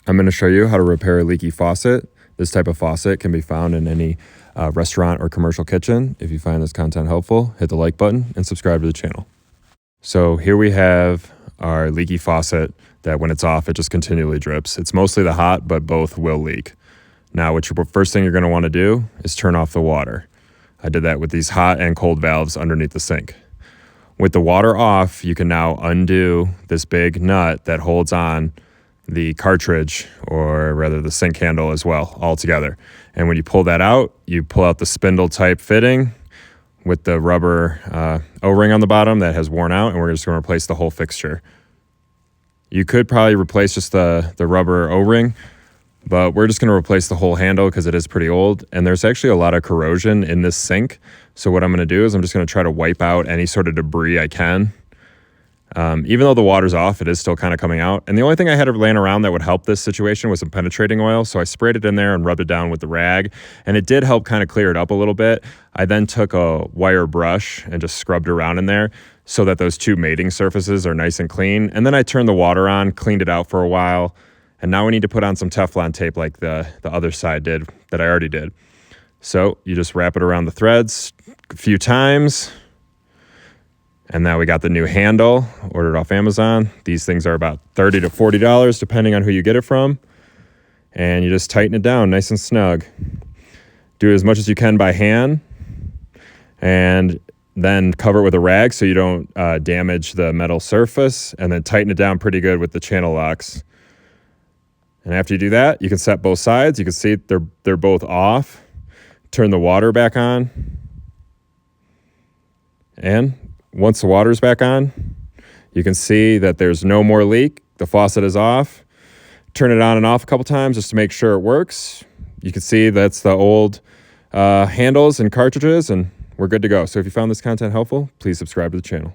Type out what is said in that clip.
I'm going to show you how to repair a leaky faucet. This type of faucet can be found in any restaurant or commercial kitchen. If you find this content helpful, hit the like button and subscribe to the channel. So here we have our leaky faucet that when it's off, it just continually drips. It's mostly the hot, but both will leak. Now, first thing you're going to want to do is turn off the water. I did that with these hot and cold valves underneath the sink. With the water off, you can now undo this big nut that holds on the cartridge, or rather the sink handle as well, all together. And when you pull that out, you pull out the spindle type fitting with the rubber O-ring on the bottom that has worn out, and we're just going to replace the whole fixture. You could probably replace just the rubber O-ring, but we're just going to replace the whole handle because it is pretty old, and there's actually a lot of corrosion in this sink. So what I'm going to do is I'm just going to try to wipe out any sort of debris I can. Even though the water's off, it is still kind of coming out. And the only thing I had laying around that would help this situation was some penetrating oil. So I sprayed it in there and rubbed it down with the rag, and it did help kind of clear it up a little bit. I then took a wire brush and just scrubbed around in there so that those two mating surfaces are nice and clean. And then I turned the water on, cleaned it out for a while. And now we need to put on some Teflon tape like the other side did that I already did. So you just wrap it around the threads a few times. And now we got the new handle, ordered off Amazon. These things are about $30 to $40 depending on who you get it from. And you just tighten it down nice and snug. Do as much as you can by hand. And then cover it with a rag so you don't damage the metal surface. And then tighten it down pretty good with the channel locks. And after you do that, you can set both sides. You can see they're both off. Turn the water back on. And once the water's back on, you can see that there's no more leak. The faucet is off. Turn it on and off a couple times just to make sure it works. You can see that's the old handles and cartridges, and we're good to go. So if you found this content helpful, please subscribe to the channel.